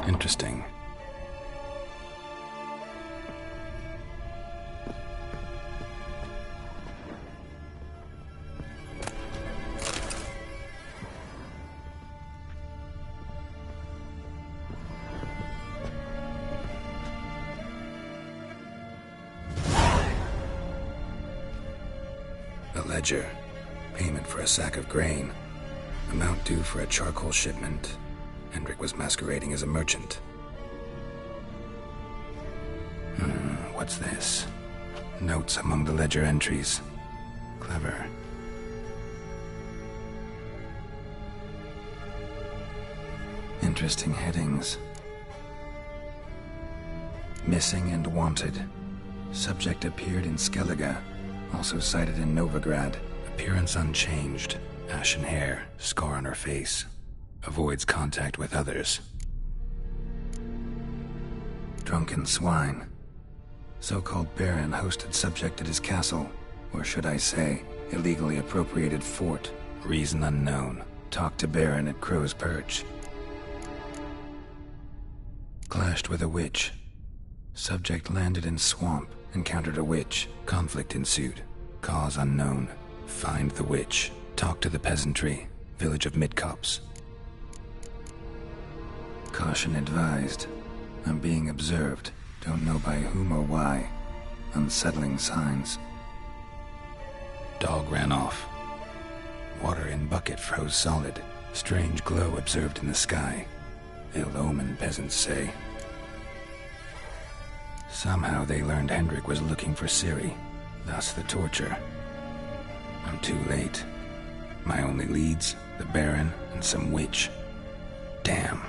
Interesting. A ledger. Payment for a sack of grain. Amount due for a charcoal shipment. Hendrik was masquerading as a merchant. What's this? Notes among the ledger entries. Clever. Interesting headings. Missing and wanted. Subject appeared in Skellige. Also cited in Novigrad. Appearance unchanged. Ashen hair. Scar on her face. Avoids contact with others. Drunken swine. So-called baron hosted subject at his castle. Or should I say, illegally appropriated fort. Reason unknown. Talked to baron at Crow's Perch. Clashed with a witch. Subject landed in swamp. Encountered a witch. Conflict ensued. Cause unknown. Find the witch. Talk to the peasantry. Village of Midcopse. Caution advised. I'm being observed. Don't know by whom or why. Unsettling signs. Dog ran off. Water in bucket froze solid. Strange glow observed in the sky. Ill omen, peasants say. Somehow they learned Hendrik was looking for Ciri. Thus the torture. I'm too late. My only leads, the Baron and some witch. Damn.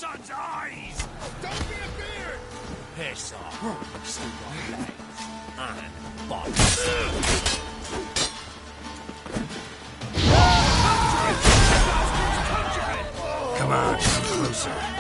son's eyes! Don't be a beard! Piss off, see your legs and bodies. Come on, come closer.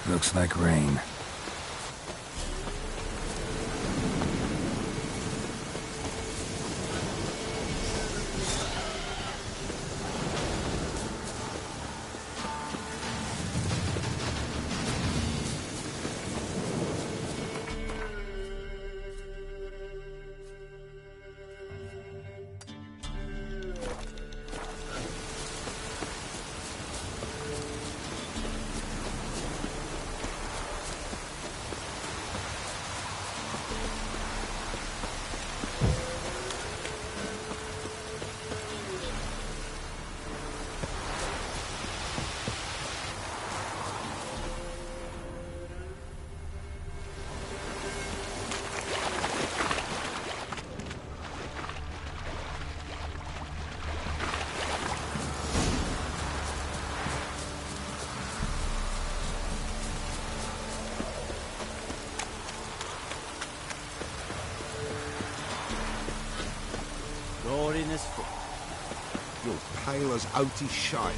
Looks like rain. Roar in his foot. You're pale as outy shite.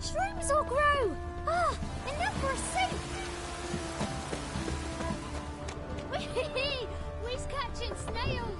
Shrooms will grow! Ah, enough for soup! We's catching snails!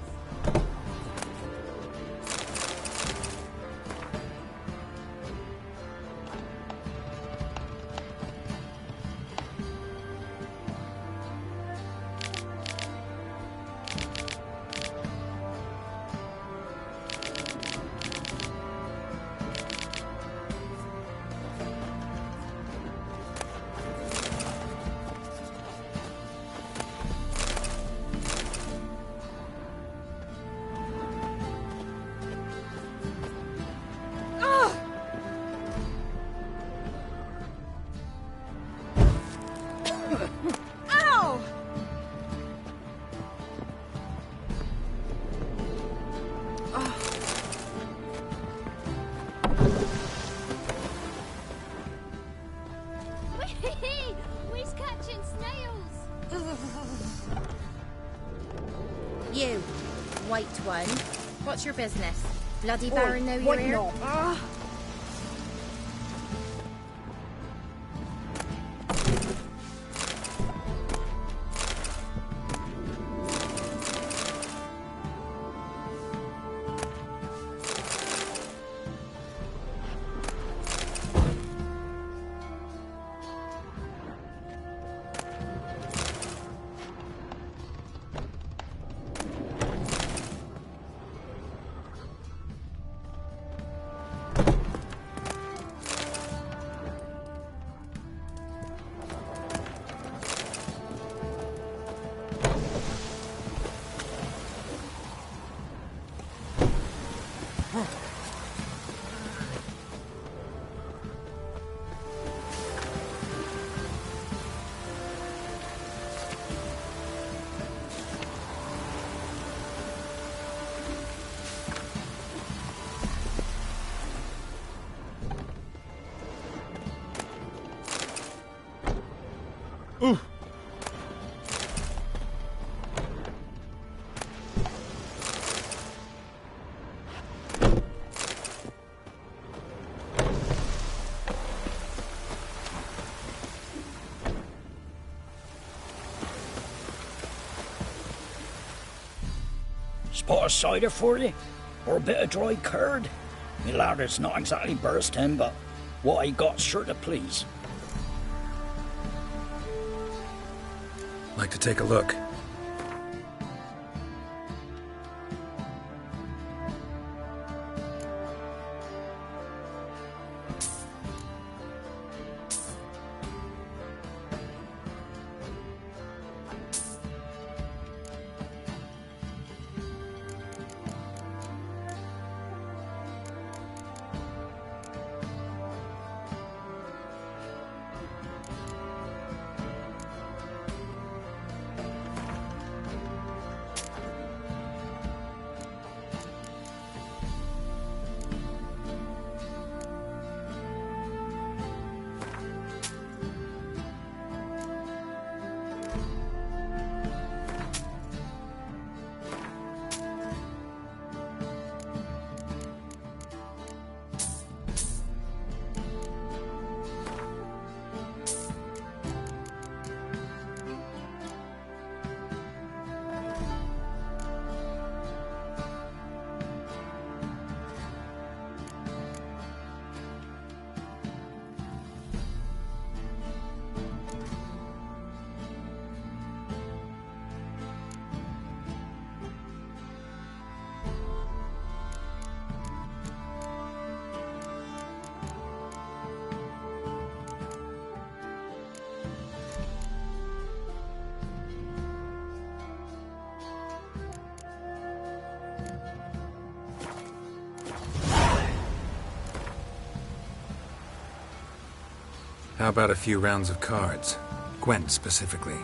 Ow! We's catching snails! You, white one. What's your business? Bloody Baron know you're here? Spot of cider for you? Or a bit of dry curd? Me ladder's not exactly bursting, but what I got's sure to please. Like to take a look. How about a few rounds of cards? Gwent specifically.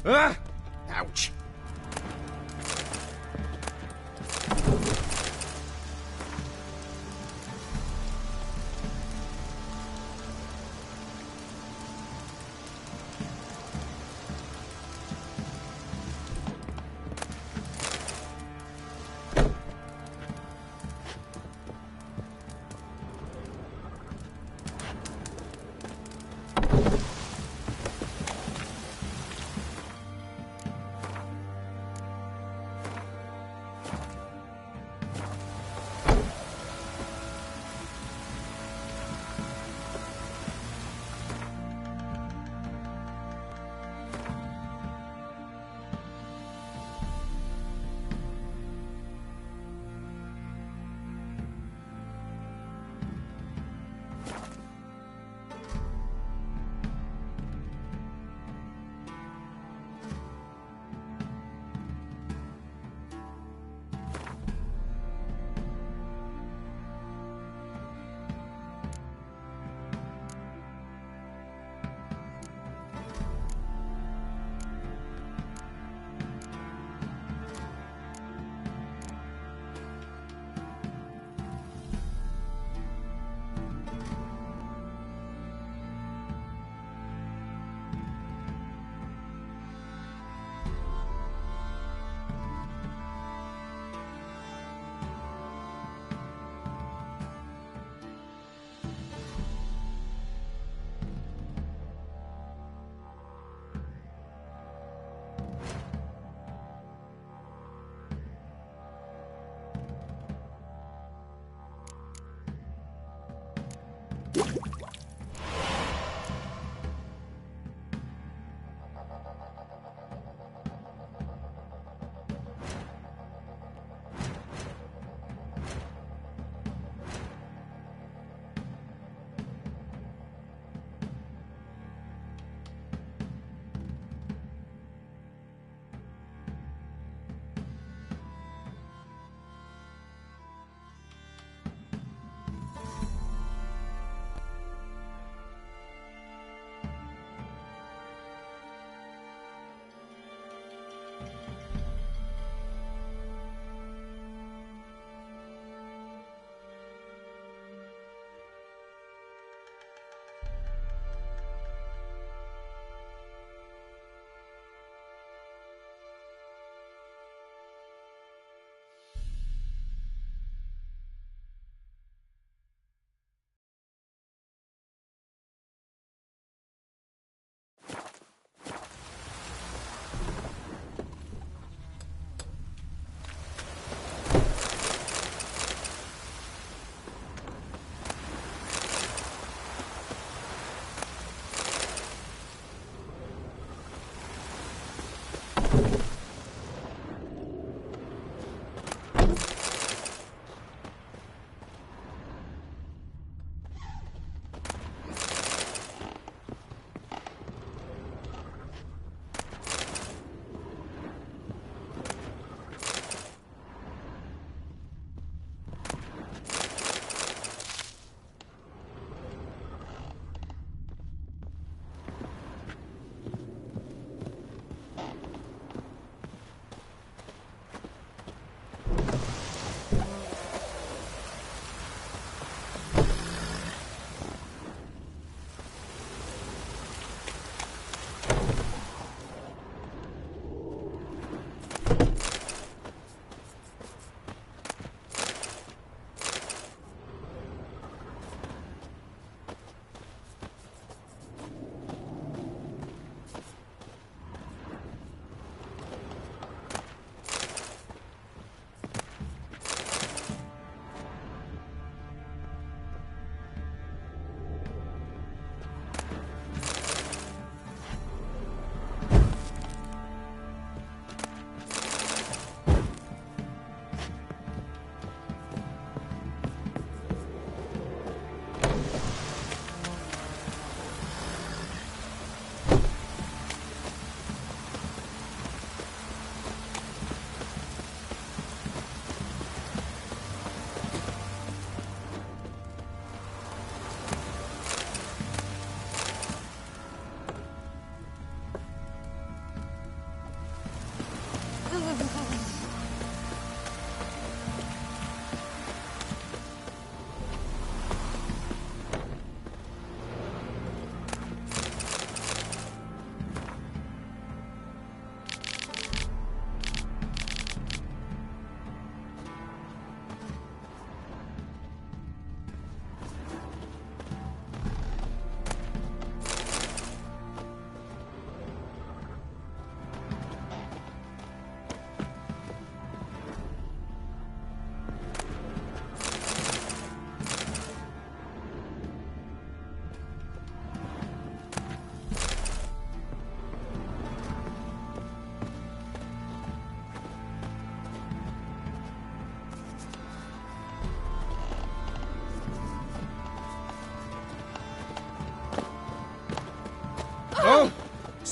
Ah! Ouch.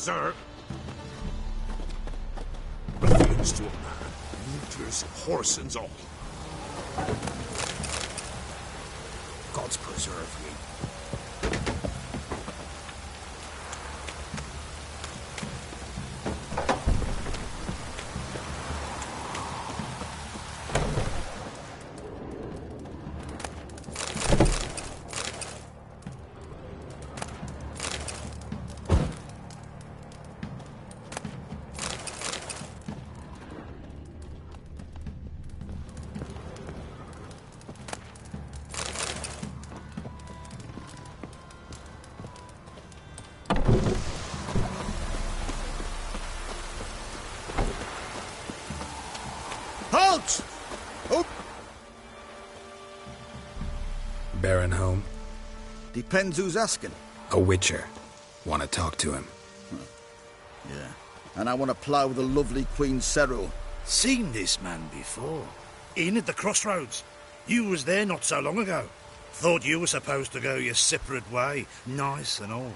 sir. Ruffians to a man. Looters, horse and all. God's preserve ye. Halt! Oh, Baron home? Depends who's asking. A witcher. Want to talk to him. Yeah. And I want to plough the lovely Queen Cero. Seen this man before. In at the crossroads. You was there not so long ago. Thought you were supposed to go your separate way. Nice and all.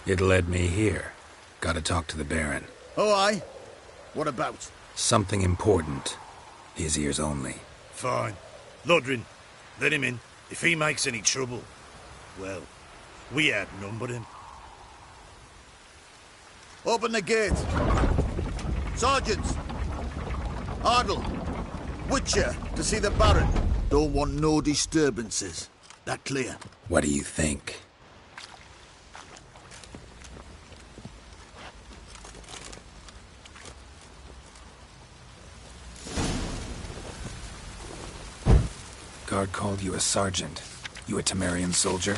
It led me here. Gotta talk to the Baron. Oh, aye? What about? Something important. His ears only. Fine. Lodrin, let him in. If he makes any trouble, well, we outnumber him. Open the gate. Sergeants! Ardle! Witcher, to see the Baron. Don't want no disturbances. That clear? What do you think? Guard called you a sergeant. You a Temerian soldier?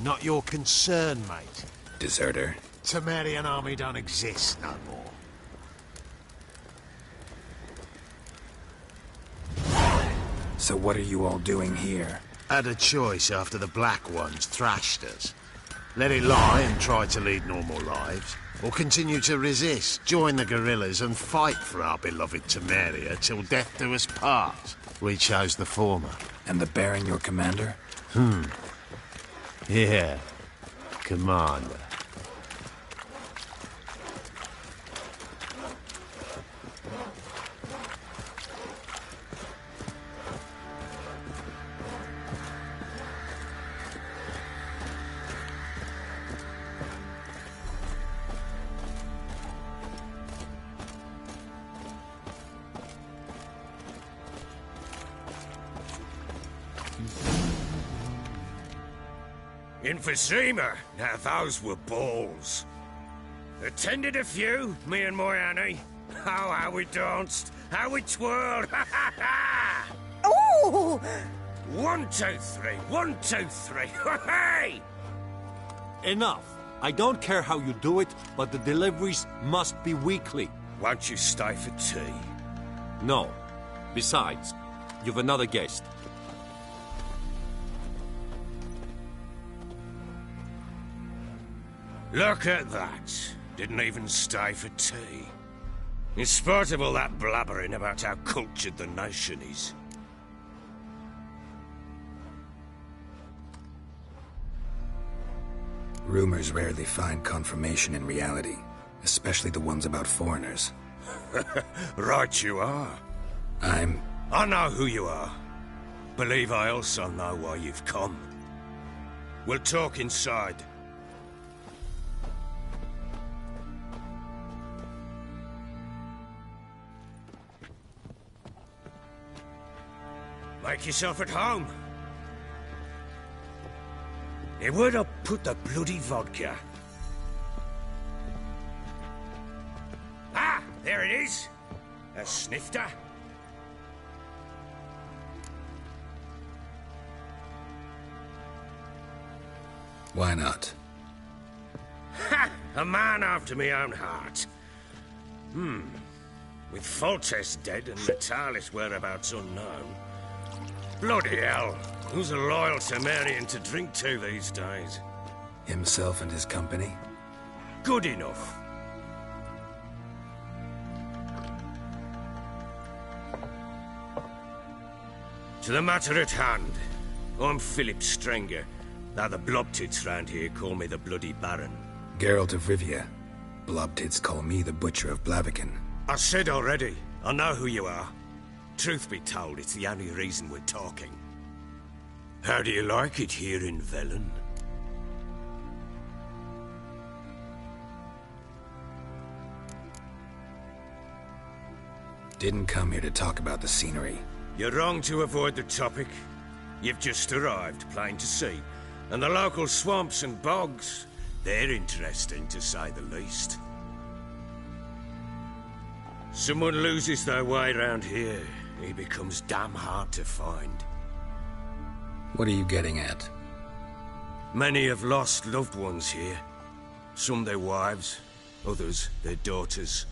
Not your concern, mate. Deserter? Temerian army don't exist no more. So what are you all doing here? Had a choice after the Black Ones thrashed us. Let it lie and try to lead normal lives, or continue to resist, join the guerrillas and fight for our beloved Temeria till death do us part. We chose the former. And the Baron your commander? Yeah. Commander. Emphysema. Now those were balls. Attended a few, me and my Annie. Oh, how we danced, how we twirled. Ooh! 1, 2, 3, 1, 2, 3. Hey! Enough. I don't care how you do it, but the deliveries must be weekly. Won't you stay for tea? No. Besides, you've another guest. Look at that. Didn't even stay for tea. In spite of all that blabbering about how cultured the nation is. Rumors rarely find confirmation in reality, especially the ones about foreigners. Right you are. I know who you are. Believe I also know why you've come. We'll talk inside. Make yourself at home. Now, where'd I put the bloody vodka? Ah, there it is. A snifter. Why not? Ha! A man after my own heart. With Foltest dead and Natalis' whereabouts unknown. Bloody hell. Who's a loyal Temerian to drink to these days? Himself and his company? Good enough. To the matter at hand. I'm Philip Strenger. Now the blobtits round here call me the Bloody Baron. Geralt of Rivia. Blobtits call me the Butcher of Blaviken. I said already, I know who you are. Truth be told, it's the only reason we're talking. How do you like it here in Velen? Didn't come here to talk about the scenery. You're wrong to avoid the topic. You've just arrived, plain to see. And the local swamps and bogs, they're interesting to say the least. Someone loses their way round here, he becomes damn hard to find. What are you getting at? Many have lost loved ones here. Some their wives, others their daughters.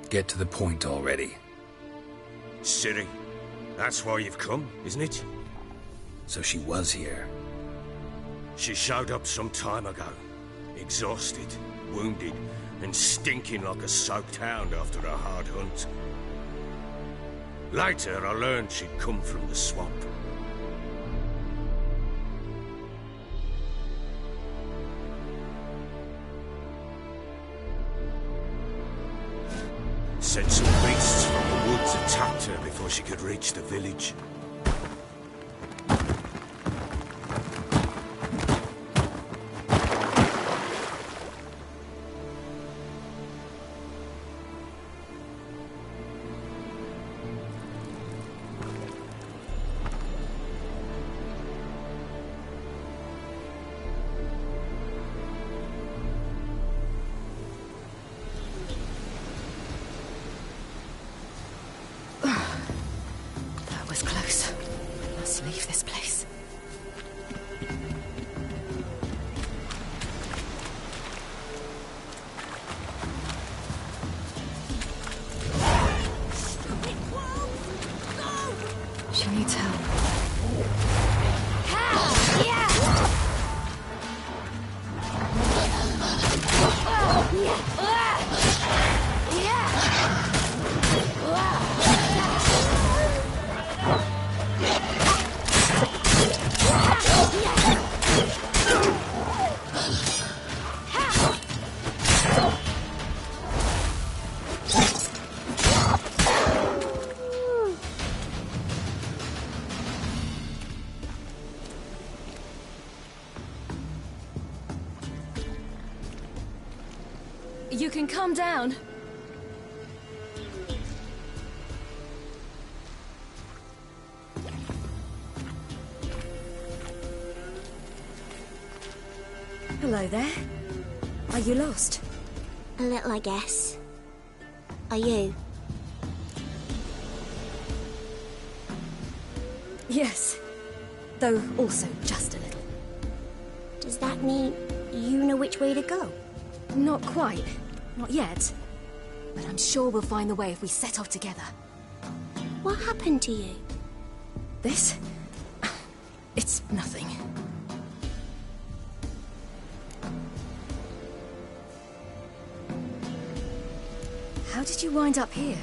Get to the point already. Ciri, that's why you've come, isn't it? So she was here. She showed up some time ago. Exhausted, wounded, and stinking like a soaked hound after a hard hunt. Later, I learned she'd come from the swamp. Said some beasts from the woods attacked her before she could reach the village. Close. Must leave this place. She needs help. You can calm down. Hello there. Are you lost? A little, I guess. Are you? Yes. Though also just a little. Does that mean you know which way to go? Not quite. Not yet. But I'm sure we'll find the way if we set off together. What happened to you? This? It's nothing. How did you wind up here?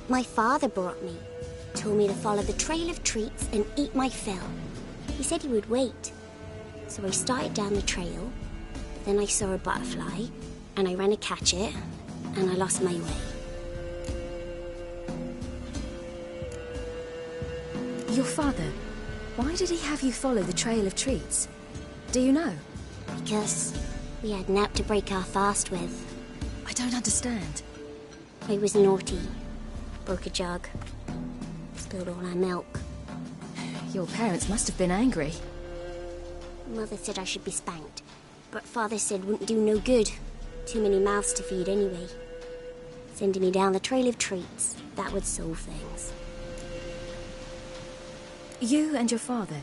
My father brought me. Told me to follow the trail of treats and eat my fill. He said he would wait. So I started down the trail, but then I saw a butterfly, and I ran to catch it, and I lost my way. Your father, why did he have you follow the trail of treats? Do you know? Because we had naught to break our fast with. I don't understand. I was naughty. Broke a jug. Spilled all our milk. Your parents must have been angry. Mother said I should be spanked, but Father said wouldn't do no good. Too many mouths to feed anyway. Sending me down the trail of treats, that would solve things. You and your father,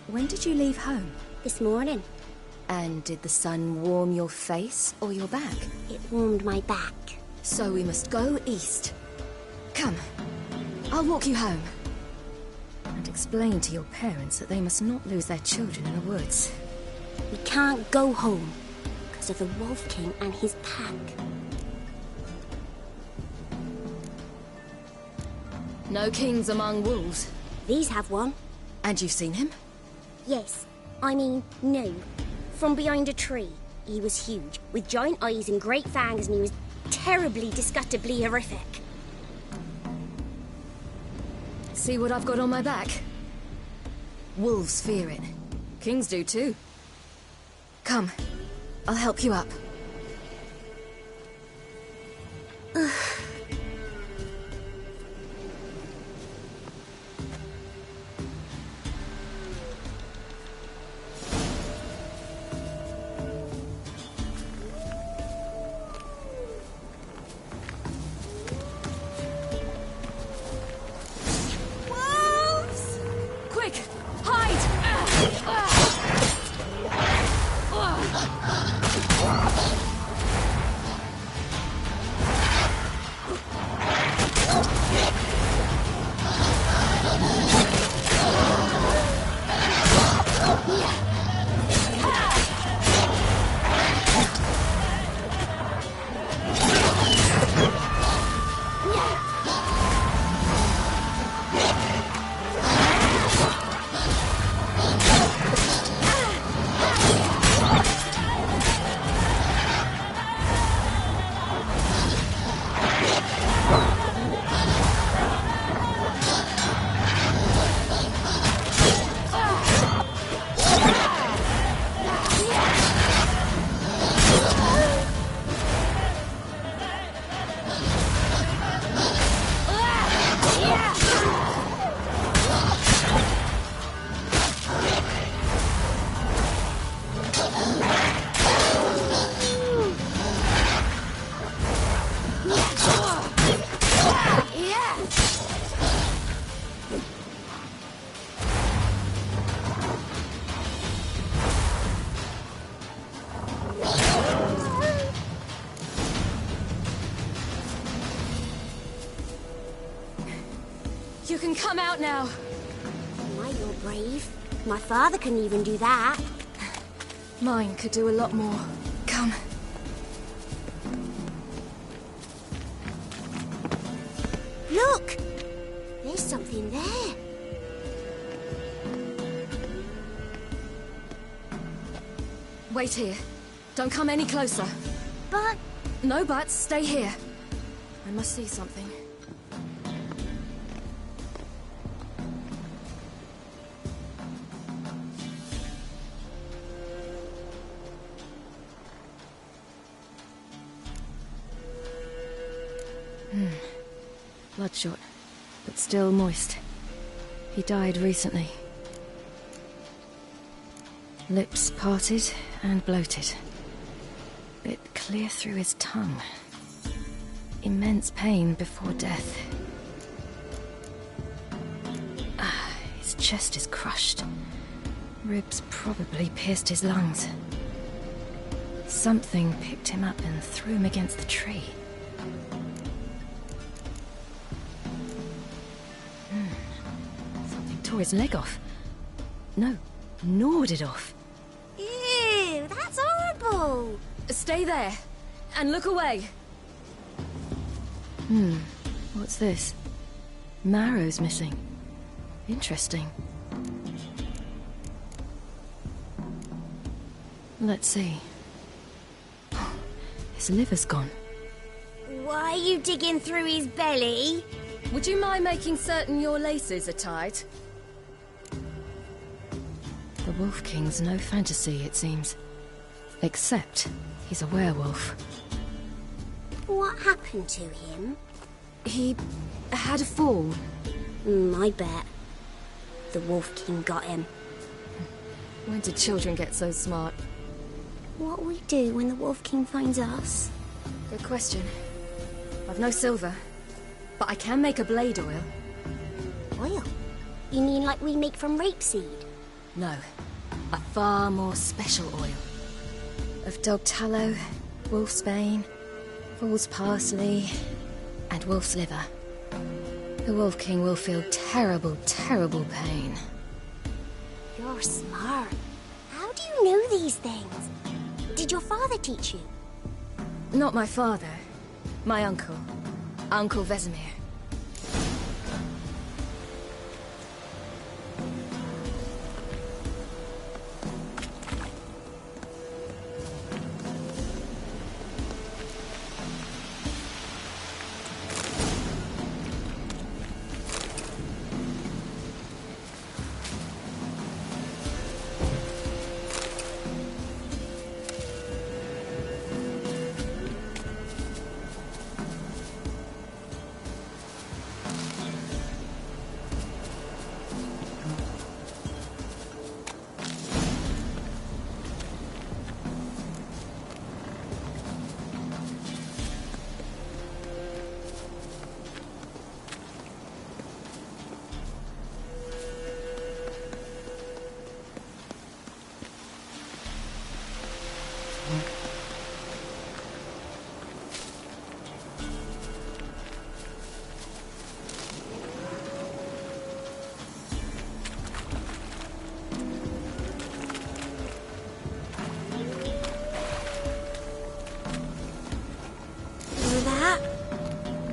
when did you leave home? This morning. And did the sun warm your face or your back? It warmed my back. So we must go east. Come, I'll walk you home. And explain to your parents that they must not lose their children in the woods. We can't go home because of the Wolf King and his pack. No kings among wolves. These have one. And you've seen him? Yes. I mean, no. From behind a tree. He was huge, with giant eyes and great fangs, and he was terribly, disgustingly horrific. See what I've got on my back? Wolves fear it. Kings do too. Come, I'll help you up. You can come out now. My, you're brave. My father couldn't even do that. Mine could do a lot more. Come. Look! There's something there. Wait here. Don't come any closer. But... No buts. Stay here. I must see something. Bloodshot, but still moist. He died recently. Lips parted and bloated. Bit clear through his tongue. Immense pain before death. His chest is crushed. Ribs probably pierced his lungs. Something picked him up and threw him against the tree. Tore his leg off. No, gnawed it off. Ew, that's horrible. Stay there, and look away. What's this? Marrow's missing. Interesting. Let's see. His liver's gone. Why are you digging through his belly? Would you mind making certain your laces are tied? The Wolf King's no fantasy, it seems. Except he's a werewolf. What happened to him? He had a fall. I bet. The Wolf King got him. When did children get so smart? What will we do when the Wolf King finds us? Good question. I've no silver, but I can make a blade oil. Oil? You mean like we make from rapeseed? No, a far more special oil. Of dog tallow, wolf's bane, fool's parsley, and wolf's liver. The Wolf King will feel terrible, terrible pain. You're smart. How do you know these things? Did your father teach you? Not my father. My uncle. Uncle Vesemir.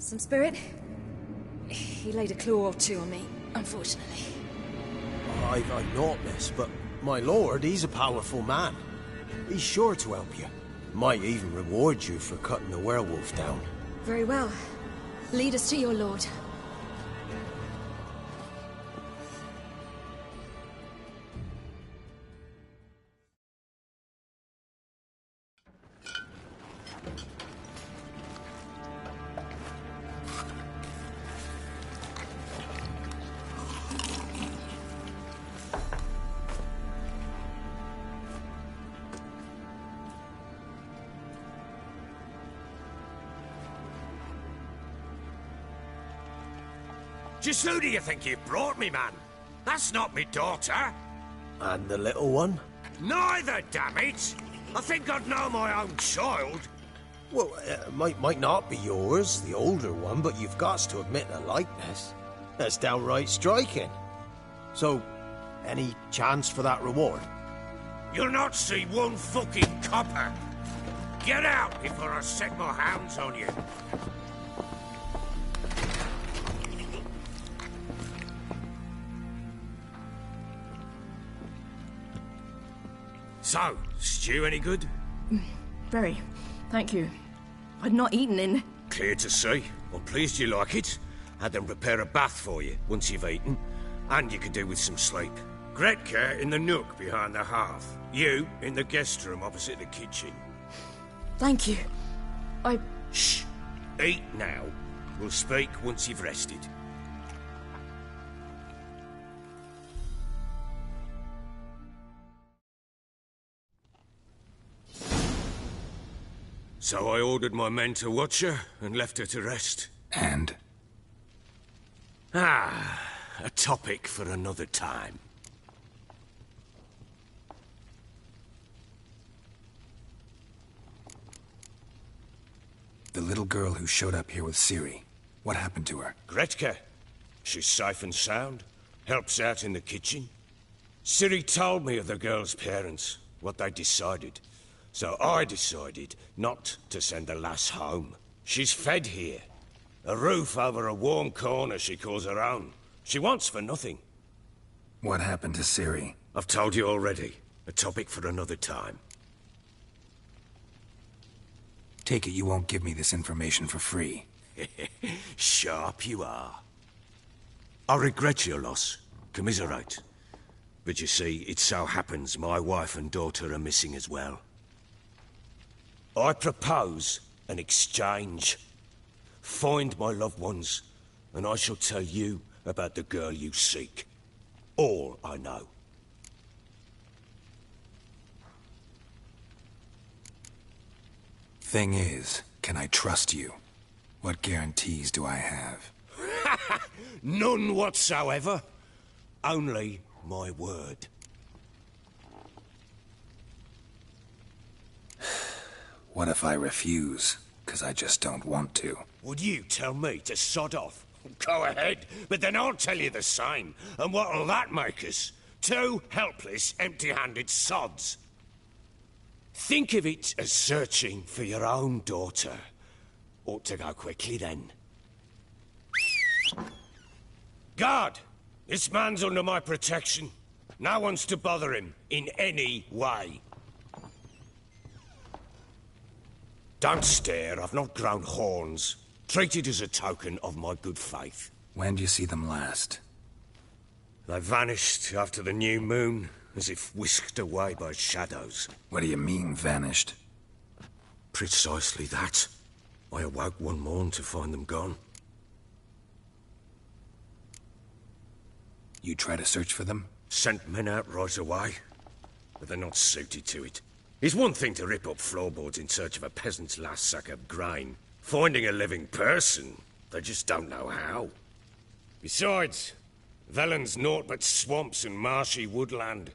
Some spirit? He laid a claw or two on me, unfortunately. I've not, miss, but my lord, he's a powerful man. He's sure to help you. Might even reward you for cutting the werewolf down. Very well. Lead us to your lord. Just who do you think you've brought me, man? That's not me daughter. And the little one? Neither, damn it! I think I'd know my own child. Well, might not be yours, the older one, but you've got to admit a likeness. That's downright striking. So, any chance for that reward? You'll not see one fucking copper. Get out before I set my hounds on you. So, stew any good? Very. Thank you. I'd not eaten in... Clear to see. I'm pleased you like it. Had them prepare a bath for you once you've eaten. And you could do with some sleep. Gretka in the nook behind the hearth. You in the guest room opposite the kitchen. Thank you. Shh. Eat now. We'll speak once you've rested. So I ordered my men to watch her and left her to rest. And? A topic for another time. The little girl who showed up here with Ciri. What happened to her? Gretka. She's safe and sound. Helps out in the kitchen. Ciri told me of the girl's parents, what they decided. So I decided not to send the lass home. She's fed here. A roof over a warm corner she calls her own. She wants for nothing. What happened to Ciri? I've told you already. A topic for another time. Take it you won't give me this information for free. Sharp you are. I regret your loss. Commiserate. But you see, it so happens my wife and daughter are missing as well. I propose an exchange. Find my loved ones, and I shall tell you about the girl you seek. All I know. Thing is, can I trust you? What guarantees do I have? None whatsoever. Only my word. What if I refuse? 'Cause I just don't want to. Would you tell me to sod off? Go ahead, but then I'll tell you the same. And what'll that make us? Two helpless, empty-handed sods. Think of it as searching for your own daughter. Ought to go quickly, then. Guard! This man's under my protection. No one's to bother him in any way. Don't stare, I've not grown horns. Treat it as a token of my good faith. When do you see them last? They vanished after the new moon, as if whisked away by shadows. What do you mean, vanished? Precisely that. I awoke one morn to find them gone. You try to search for them? Sent men out right away, but they're not suited to it. It's one thing to rip up floorboards in search of a peasant's last sack of grain. Finding a living person, they just don't know how. Besides, Velen's naught but swamps and marshy woodland.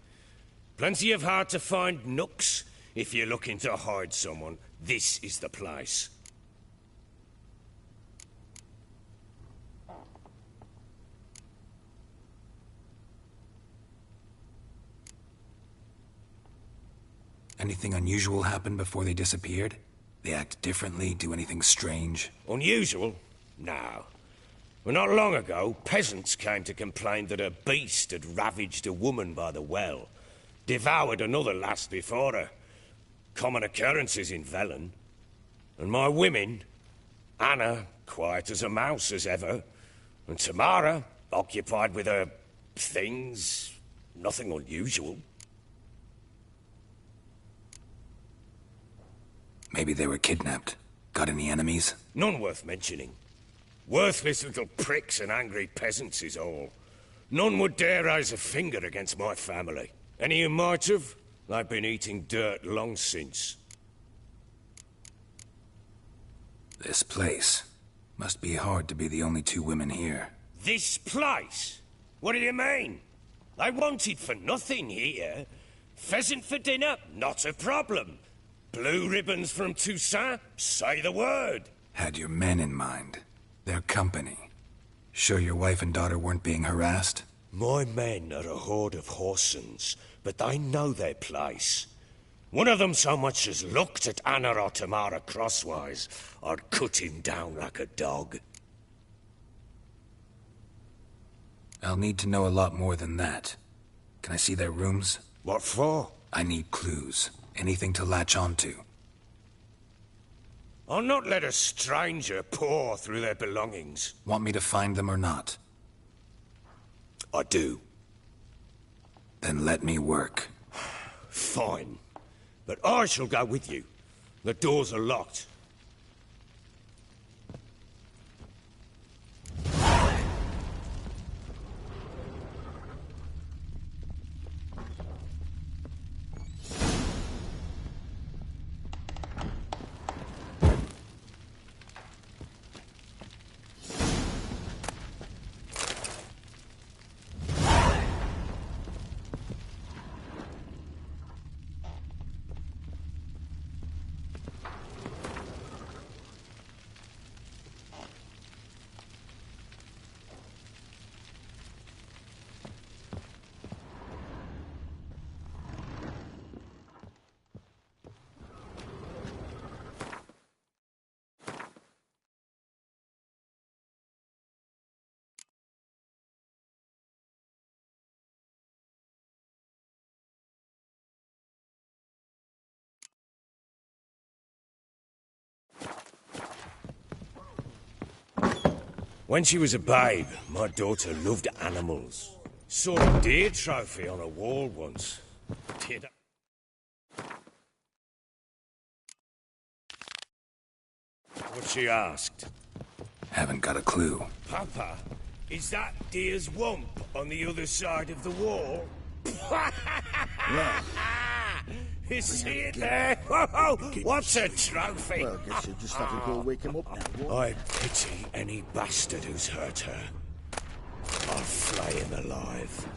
Plenty of hard-to-find nooks. If you're looking to hide someone, this is the place. Anything unusual happen before they disappeared? They act differently, do anything strange? Unusual? No. Well, not long ago, peasants came to complain that a beast had ravaged a woman by the well, devoured another lass before her. Common occurrences in Velen. And my women, Anna, quiet as a mouse as ever, and Tamara, occupied with her things, nothing unusual. Maybe they were kidnapped. Got any enemies? None worth mentioning. Worthless little pricks and angry peasants is all. None would dare raise a finger against my family. Any who might have, they've been eating dirt long since. This place. Must be hard to be the only two women here. This place? What do you mean? They wanted for nothing here. Pheasant for dinner? Not a problem. Blue ribbons from Toussaint? Say the word. Had your men in mind. Their company. Sure your wife and daughter weren't being harassed? My men are a horde of horsens, but they know their place. One of them so much as looked at Anna or Tamara crosswise, I'd cut him down like a dog. I'll need to know a lot more than that. Can I see their rooms? What for? I need clues. Anything to latch onto. I'll not let a stranger pore through their belongings. Want me to find them or not? I do. Then let me work. Fine. But I shall go with you. The doors are locked. When she was a babe, my daughter loved animals. Saw a deer trophy on a wall once. Did I? What she asked? Haven't got a clue. Papa, is that deer's wump on the other side of the wall? Right. You see it there? Whoa, what's a trophy? Well, I guess you'll just have to go wake him up now. What? I pity any bastard who's hurt her. I'll flay him alive.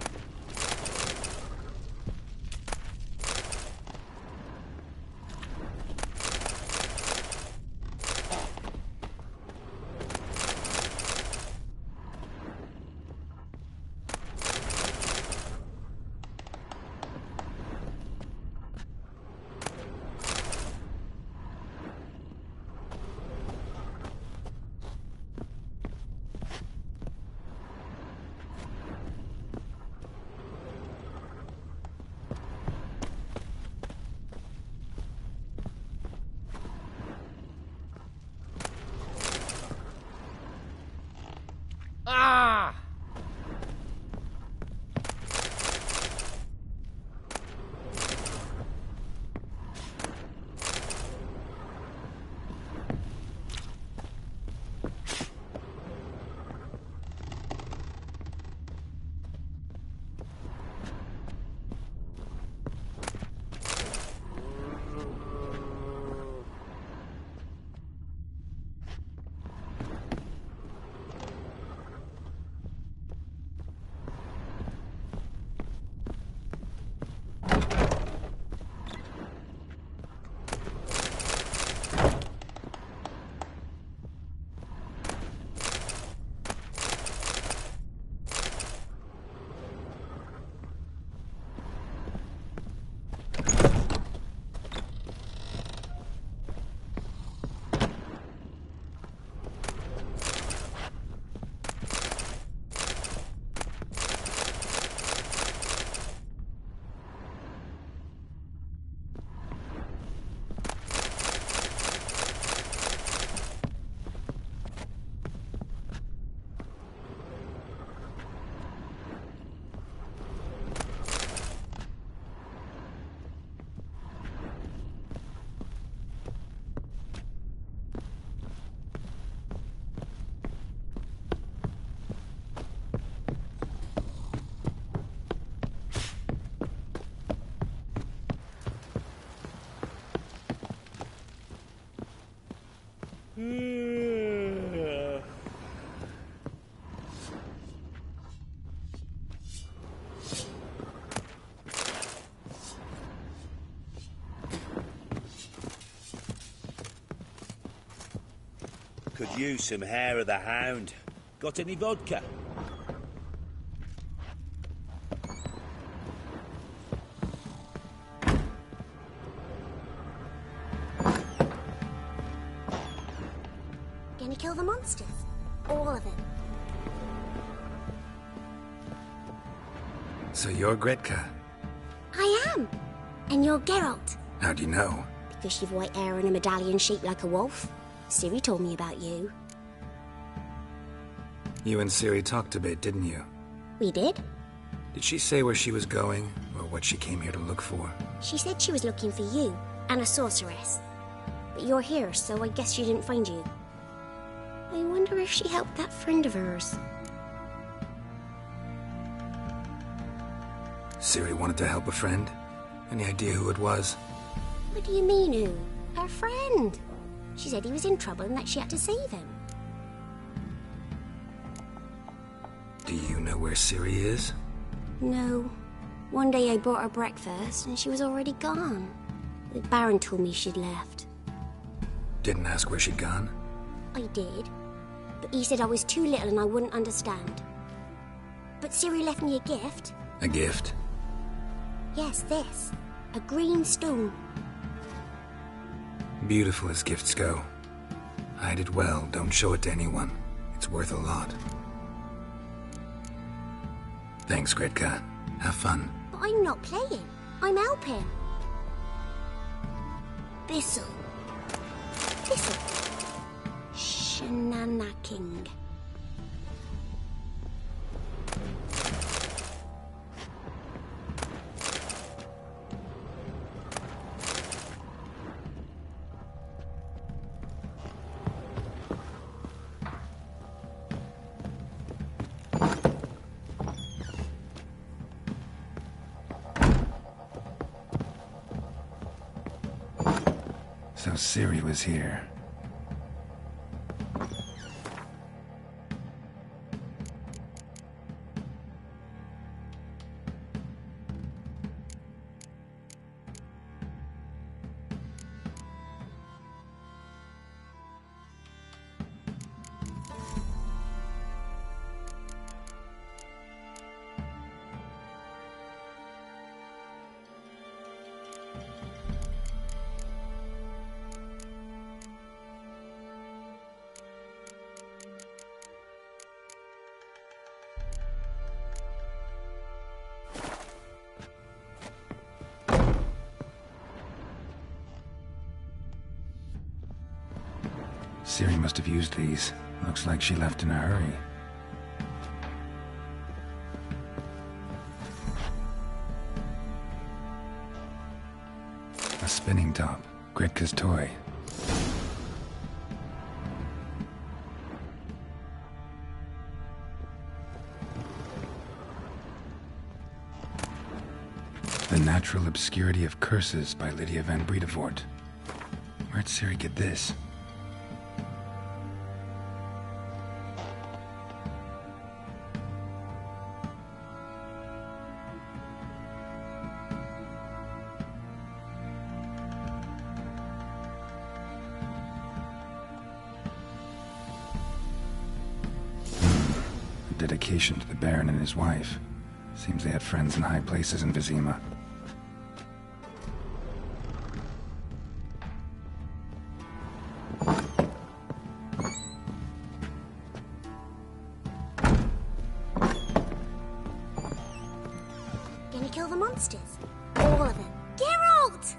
Could use some hair of the hound. Got any vodka? Gonna kill the monsters? All of them. So you're Gretka? I am. And you're Geralt. How do you know? Because you've white hair and a medallion shaped like a wolf. Ciri told me about you. You and Ciri talked a bit, didn't you? We did? Did she say where she was going, or what she came here to look for? She said she was looking for you, and a sorceress. But you're here, so I guess she didn't find you. I wonder if she helped that friend of hers. Ciri wanted to help a friend? Any idea who it was? What do you mean, who? Her friend. She said he was in trouble and that she had to save him. Do you know where Ciri is? No. One day I brought her breakfast and she was already gone. The Baron told me she'd left. Didn't ask where she'd gone? I did. But he said I was too little and I wouldn't understand. But Ciri left me a gift. A gift? Yes, this. A green stone. Beautiful as gifts go. Hide it well, don't show it to anyone. It's worth a lot. Thanks, Gretka. Have fun. But I'm not playing. I'm helping. Thistle. Shenanacking. So Ciri was here. Ciri must have used these. Looks like she left in a hurry. A spinning top. Gretka's toy. The Natural Obscurity of Curses by Lydia van Bredevoort. Where'd Ciri get this? Dedication to the Baron and his wife. Seems they had friends in high places in Vizima. Gonna kill the monsters? All of them. Geralt!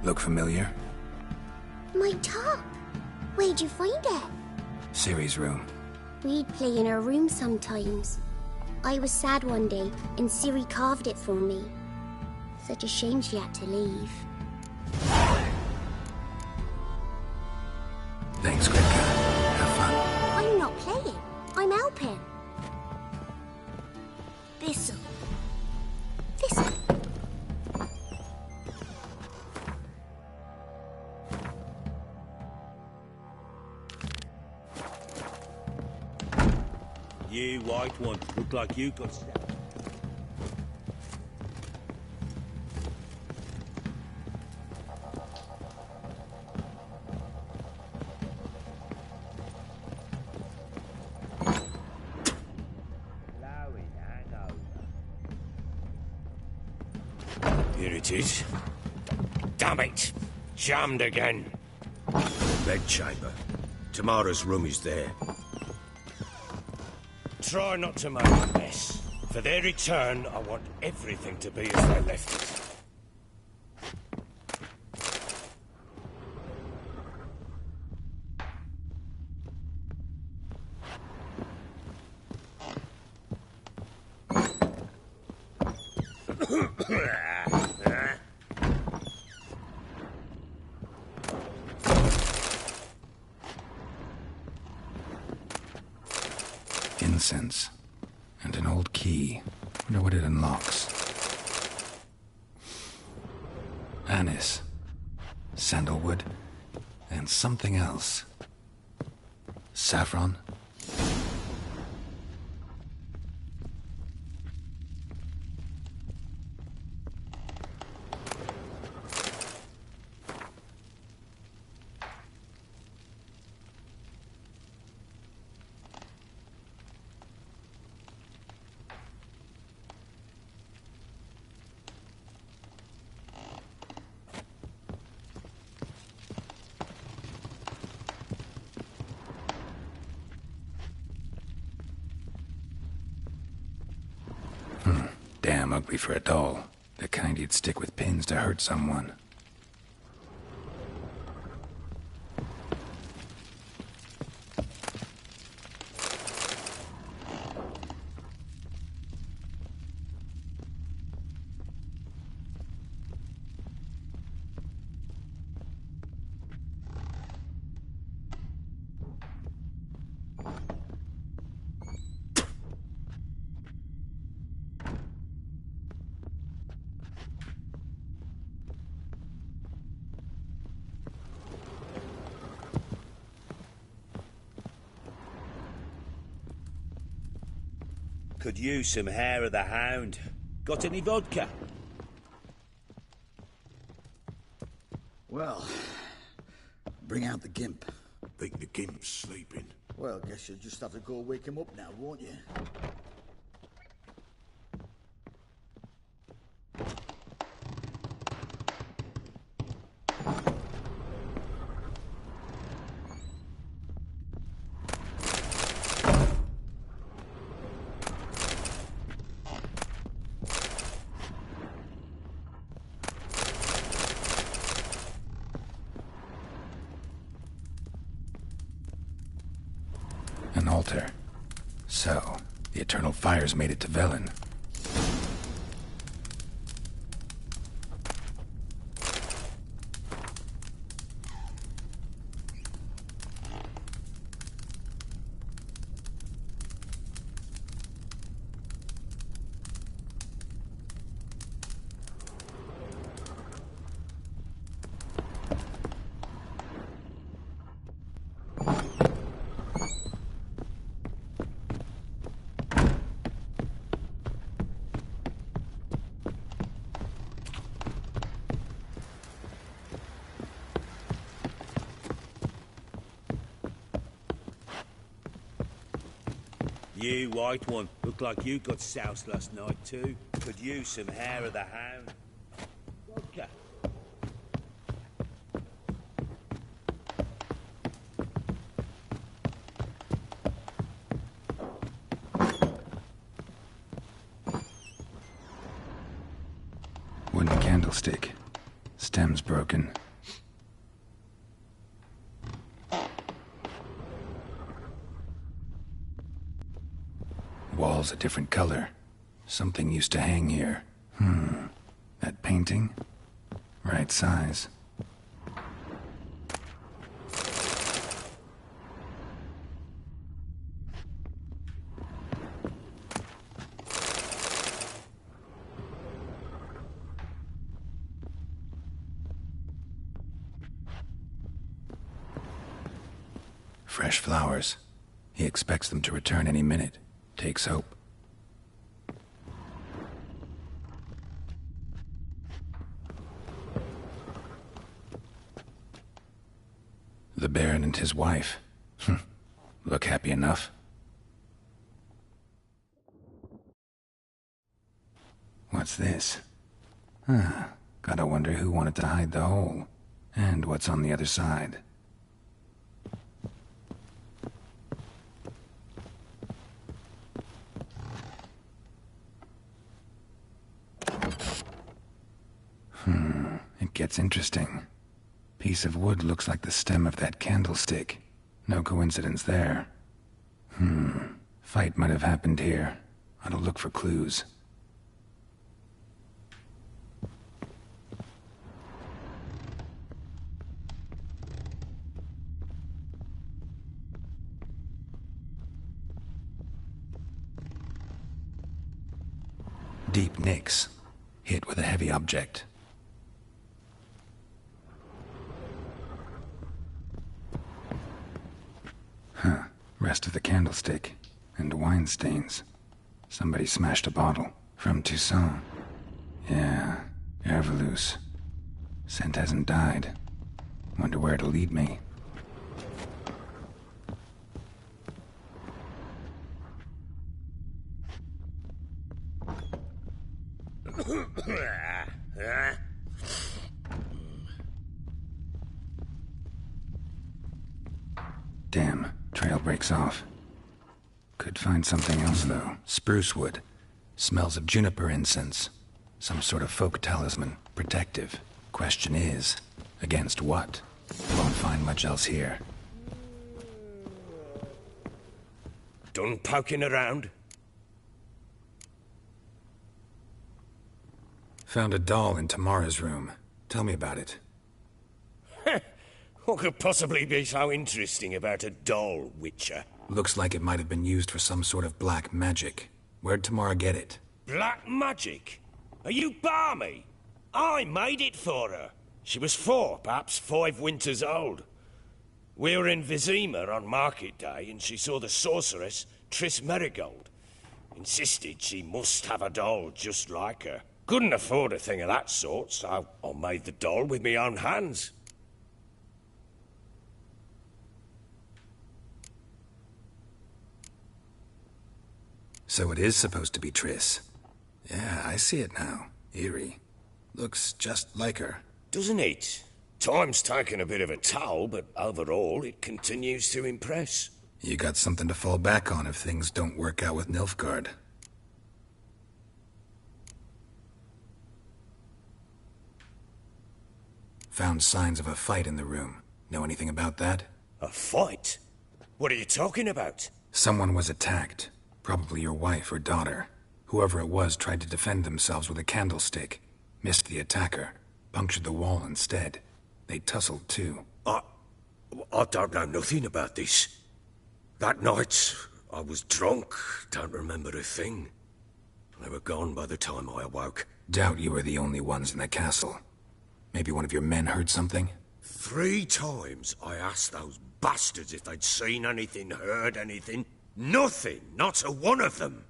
Look familiar? My top. Where'd you find it? Ciri's room. We'd play in her room sometimes. I was sad one day, and Ciri carved it for me. Such a shame she had to leave. Thanks, Gretka. Have fun. I'm not playing. I'm helping. Thistle. You white one, look like you got... Here it is. Damn it! Jammed again. Bedchamber. Tamara's room is there. Try not to make a mess. For their return, I want everything to be as they left it. Incense. And an old key. Wonder what it unlocks. Anise. Sandalwood. And something else. Saffron? Damn ugly for a doll. The kind you'd stick with pins to hurt someone. Could use some hair of the hound. Got any vodka? Well, bring out the gimp. Think the gimp's sleeping. Well, guess you'll just have to go wake him up now, won't you? An altar. So, the eternal fires made it to Velen. You white one, look like you got soused last night too. Could use some hair of the hound. Vodka. Wooden candlestick. Stem's broken. Wall's a different color. Something used to hang here. That painting? Right size. Fresh flowers. He expects them to return any minute. Takes hope. The Baron and his wife. Look happy enough. What's this? Gotta wonder who wanted to hide the hole. And what's on the other side. It gets interesting. Piece of wood looks like the stem of that candlestick. No coincidence there. Fight might have happened here. Ought to look for clues. Deep nicks. Hit with a heavy object. Rest of the candlestick. And wine stains. Somebody smashed a bottle. From Toussaint. Yeah, Herveloos. Scent hasn't died. Wonder where it'll lead me. Damn, trail breaks off. Could find something else, though. Spruce wood. Smells of juniper incense. Some sort of folk talisman. Protective. Question is, against what? Won't find much else here. Done poking around? Found a doll in Tamara's room. Tell me about it. What could possibly be so interesting about a doll, Witcher? Looks like it might have been used for some sort of black magic. Where'd Tamara get it? Black magic? Are you balmy? I made it for her. She was 4, perhaps 5 winters old. We were in Vizima on market day, and she saw the sorceress, Triss Merigold. Insisted she must have a doll just like her. Couldn't afford a thing of that sort, so I made the doll with my own hands. So it is supposed to be Triss. Yeah, I see it now. Eerie. Looks just like her. Doesn't it? Time's taken a bit of a toll, but overall it continues to impress. You got something to fall back on if things don't work out with Nilfgaard. Found signs of a fight in the room. Know anything about that? A fight? What are you talking about? Someone was attacked. Probably your wife or daughter. Whoever it was tried to defend themselves with a candlestick. Missed the attacker. Punctured the wall instead. They tussled too. I don't know nothing about this. That night, I was drunk. Don't remember a thing. They were gone by the time I awoke. Doubt you were the only ones in the castle. Maybe one of your men heard something? 3 times I asked those bastards if they'd seen anything, heard anything. Nothing, not a one of them.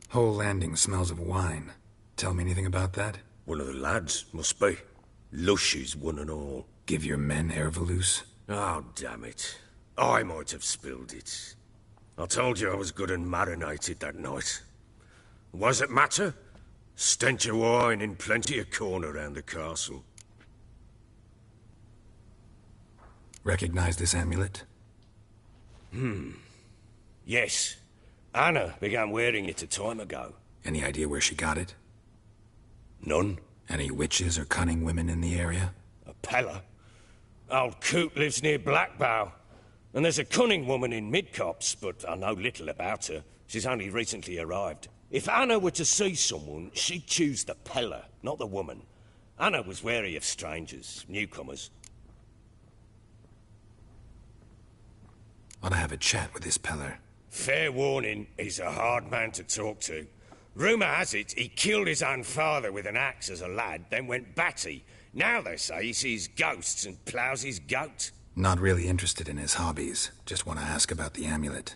Whole landing smells of wine. Tell me anything about that? One of the lads, must be. Lushes, one and all. Give your men Herveloos? Oh, damn it. I might have spilled it. I told you I was good and marinated that night. What does it matter? Stench of wine in plenty of corn around the castle. Recognize this amulet? Yes. Anna began wearing it a time ago. Any idea where she got it? None. Any witches or cunning women in the area? A Pella. Old Coot lives near Blackbow. And there's a cunning woman in Midcopse, but I know little about her. She's only recently arrived. If Anna were to see someone, she'd choose the Pella, not the woman. Anna was wary of strangers, newcomers. Ought to have a chat with this Peller. Fair warning, he's a hard man to talk to. Rumour has it he killed his own father with an axe as a lad, then went batty. Now they say he sees ghosts and ploughs his goat. Not really interested in his hobbies. Just want to ask about the amulet.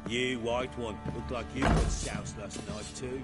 You, white one, look like you got soused last night too.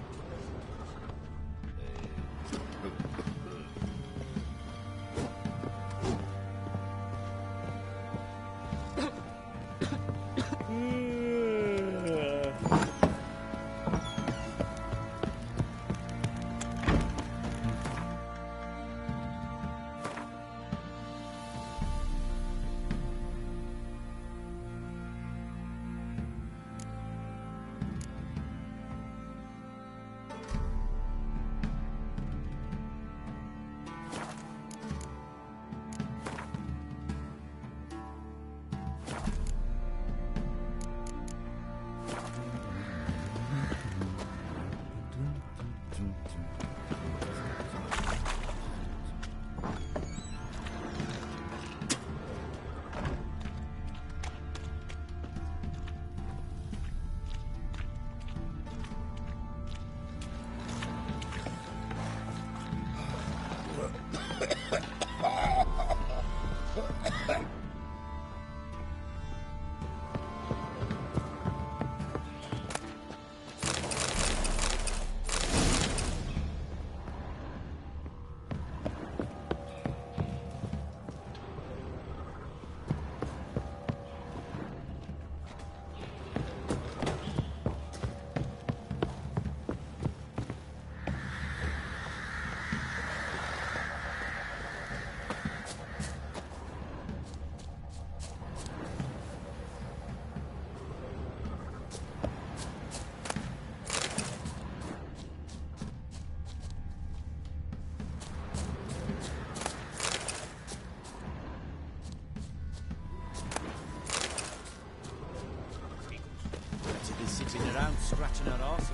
Sitting around scratching our asses.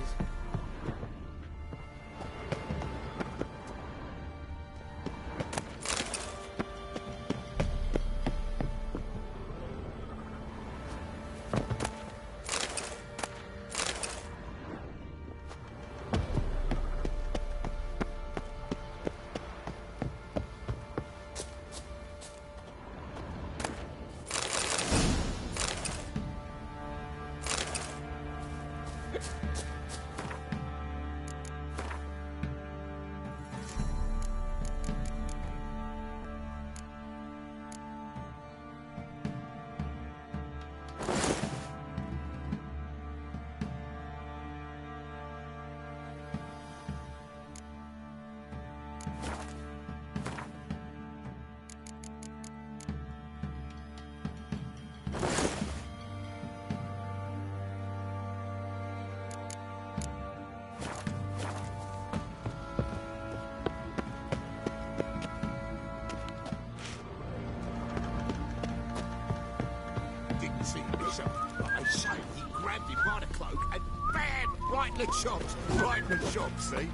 Right in the chops. Right in the chops, see?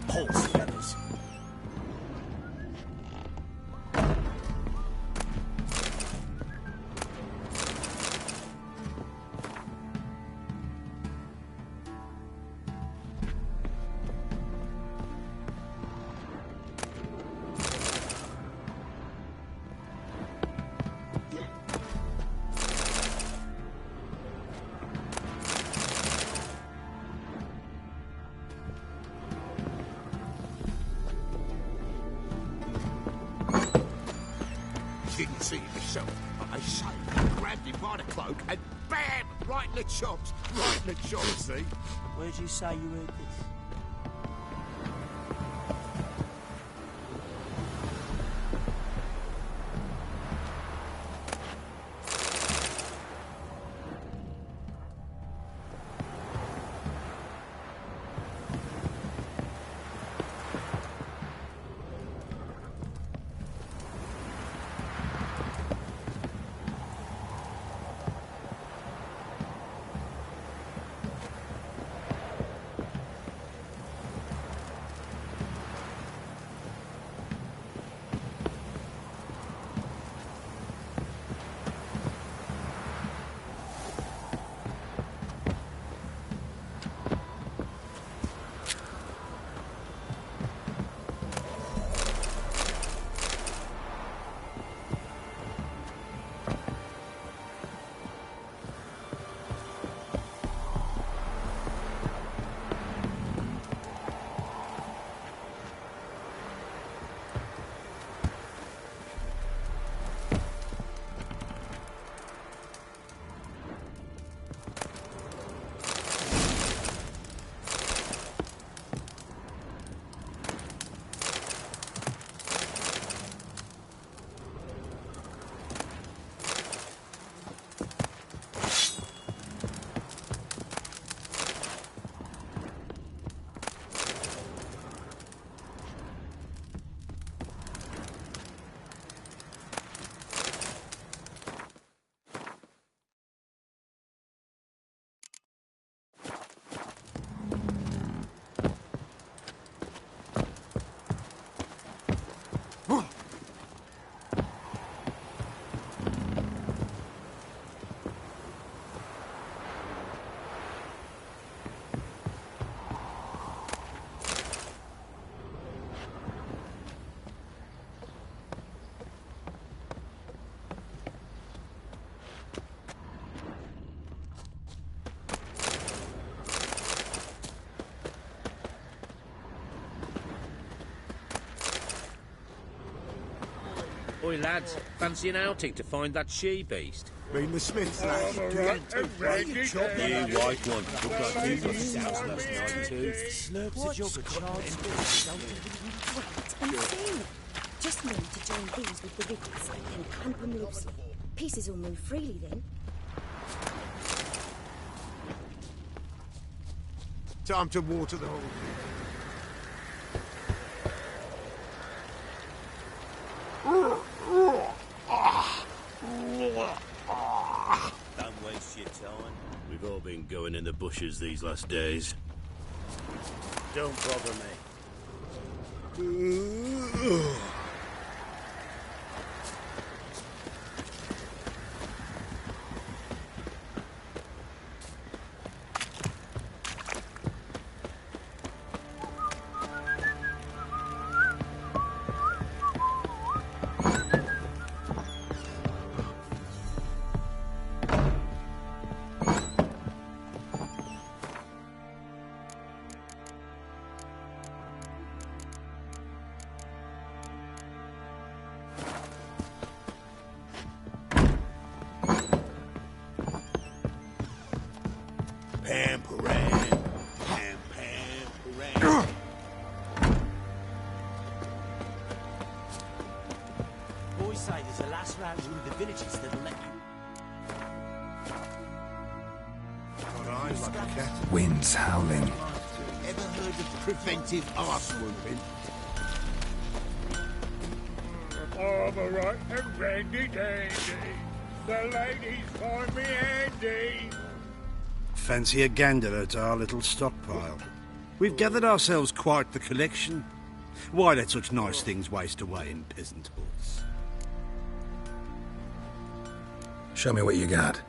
Horse feathers. Didn't see it yourself. I say, grabbed him by the cloak and bam! Right in the chops. Right in the chops, see? Where'd you say you heard this? Oi, lads, fancy an outing to find that she-beast? Mean the Smiths, lad. You white one. Look like you got soused last night, too. Slurps a jug of charred spirits. Wait and see. Just need to join these with the riggers and clamp them loosely. Pieces will move freely then. Time to water the whole Don't waste your time. We've all been going in the bushes these last days. Don't bother me. Boys say there's a last round through the villages that'll let you. got eyes like a cat. Winds howling. Ever heard of preventive arse whooping? Right and randy dandy. The ladies find me handy. Fancy a gander at our little stockpile. We've gathered ourselves quite the collection. Why let such nice things waste away in peasant huts? Show me what you got.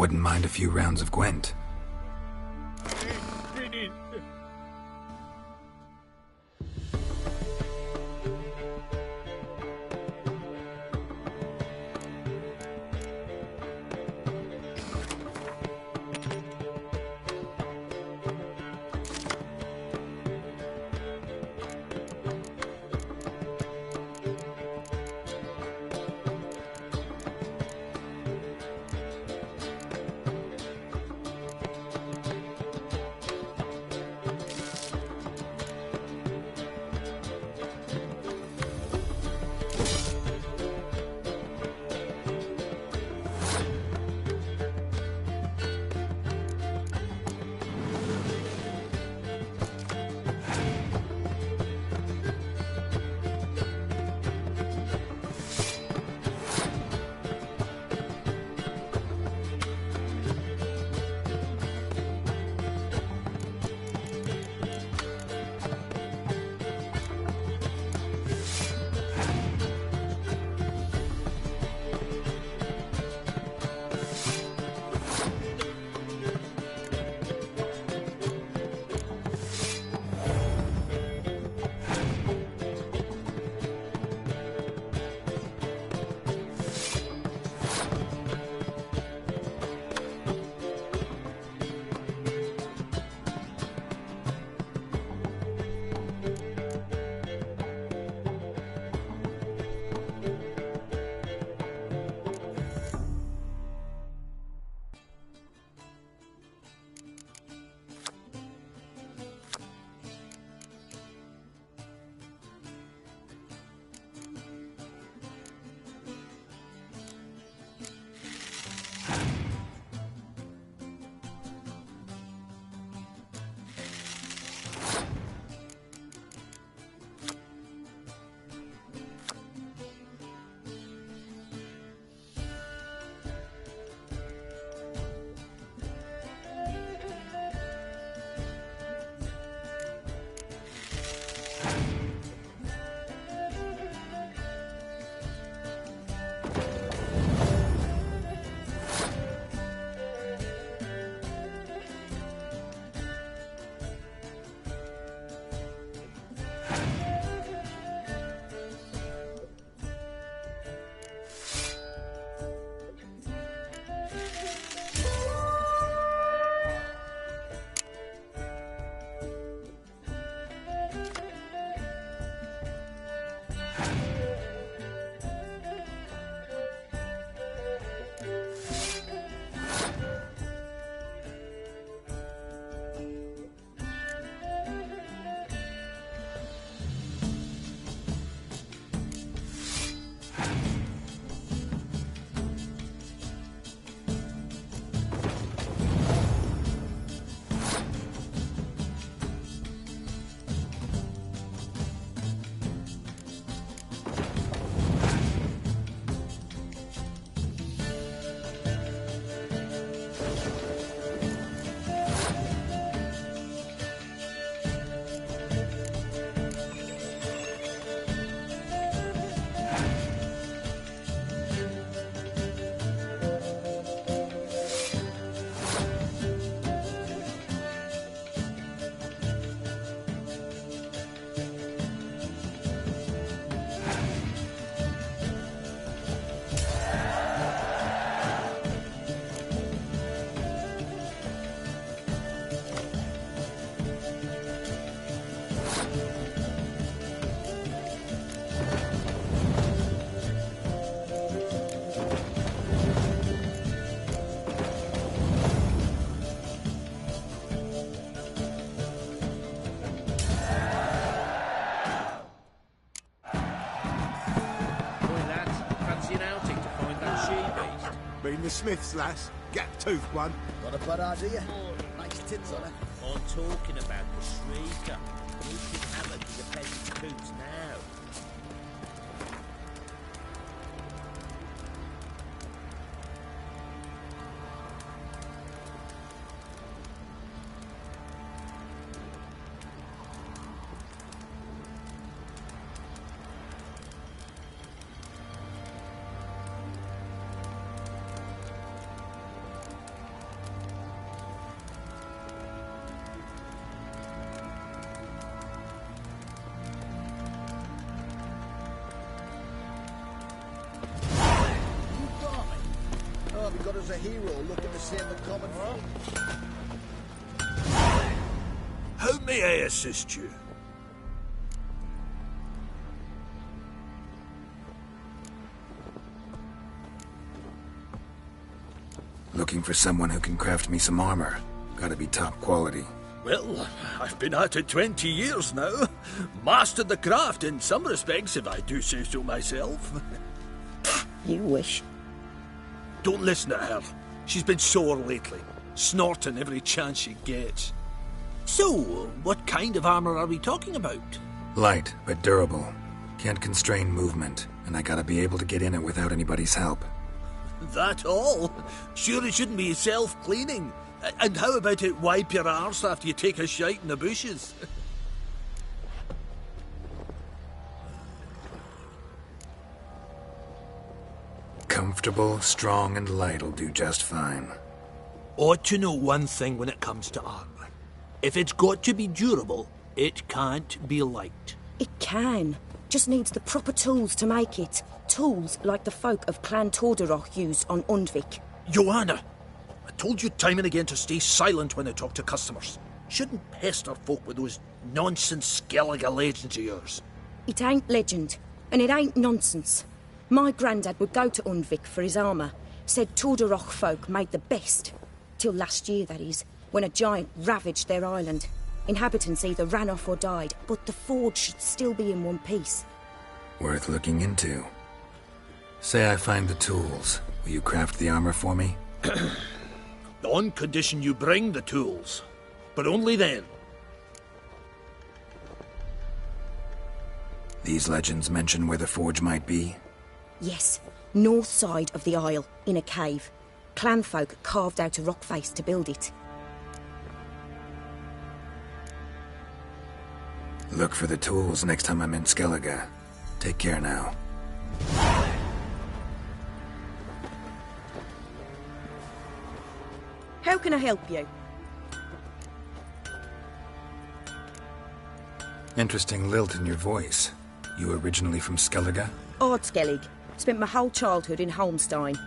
Wouldn't mind a few rounds of Gwent. Been the Smiths, lass. Gap-toothed one. Got a bad idea? Nice tits on her. I'm talking about the Shrieker. You can have her to the peasant's coots now. as a hero looking to save the common folk. How may I assist you? Looking for someone who can craft me some armor. Gotta be top quality. Well, I've been at it 20 years now. Mastered the craft in some respects, if I do say so myself. You wish. Don't listen to her. She's been sore lately, snorting every chance she gets. So, what kind of armor are we talking about? Light, but durable. Can't constrain movement, and I gotta be able to get in it without anybody's help. That all? Sure it shouldn't be self-cleaning. And how about it wipe your arse after you take a shite in the bushes? Comfortable, strong, and light'll do just fine. Ought to know one thing when it comes to armor. If it's got to be durable, it can't be light. It can. Just needs the proper tools to make it. Tools like the folk of Clan Torderoch use on Undvik. Joanna! I told you time and again to stay silent when I talk to customers. Shouldn't pester folk with those nonsense Skellige legends of yours. It ain't legend, and it ain't nonsense. My grandad would go to Undvik for his armour. Said Torderoch folk made the best. Till last year, that is, when a giant ravaged their island. Inhabitants either ran off or died, but the forge should still be in one piece. Worth looking into. Say I find the tools. Will you craft the armor for me? On condition you bring the tools. But only then. These legends mention where the forge might be? Yes, north side of the isle, in a cave. Clanfolk carved out a rock face to build it. Look for the tools next time I'm in Skellige. Take care now. How can I help you? Interesting lilt in your voice. You originally from Skellige? Ardskellig. Spent my whole childhood in Holmstein.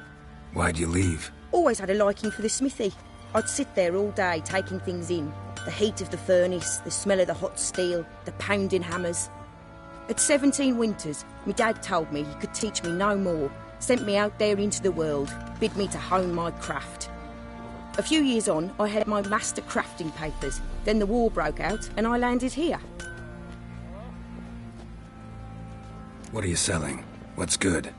Why'd you leave? Always had a liking for the smithy. I'd sit there all day taking things in. The heat of the furnace, the smell of the hot steel, the pounding hammers. At 17 winters, my dad told me he could teach me no more, sent me out there into the world, bid me to hone my craft. A few years on, I had my master crafting papers. Then the war broke out and I landed here. What are you selling? What's good?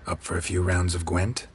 Up for a few rounds of Gwent?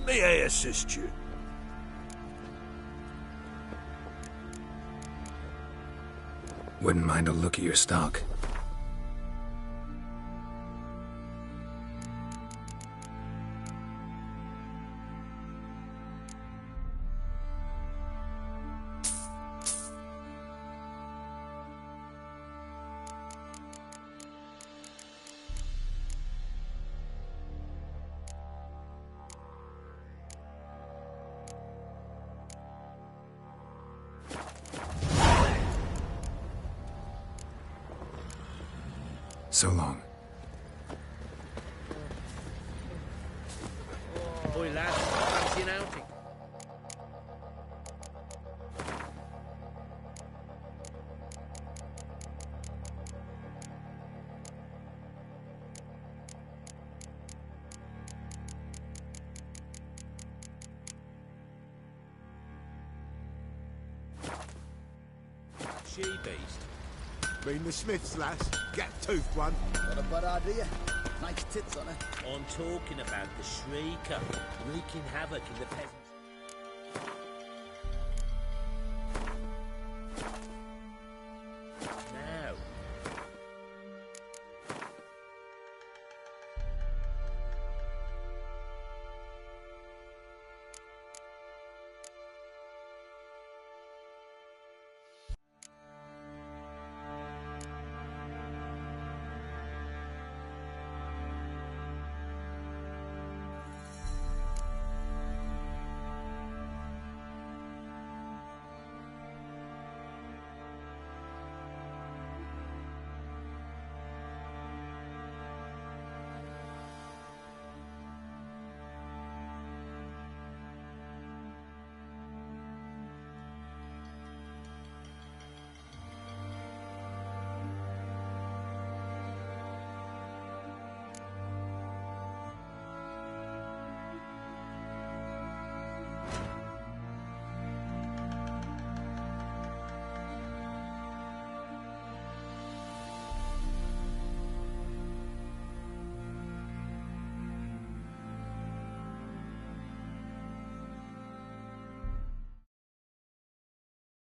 May I assist you? Wouldn't mind a look at your stock. So long. Boy, lad, fancy an outing? She-beast. Mean the Smiths, lass. Get toothed one. Not a bad idea. Nice tits on her. I'm talking about the Shrieker, wreaking havoc in the peasant.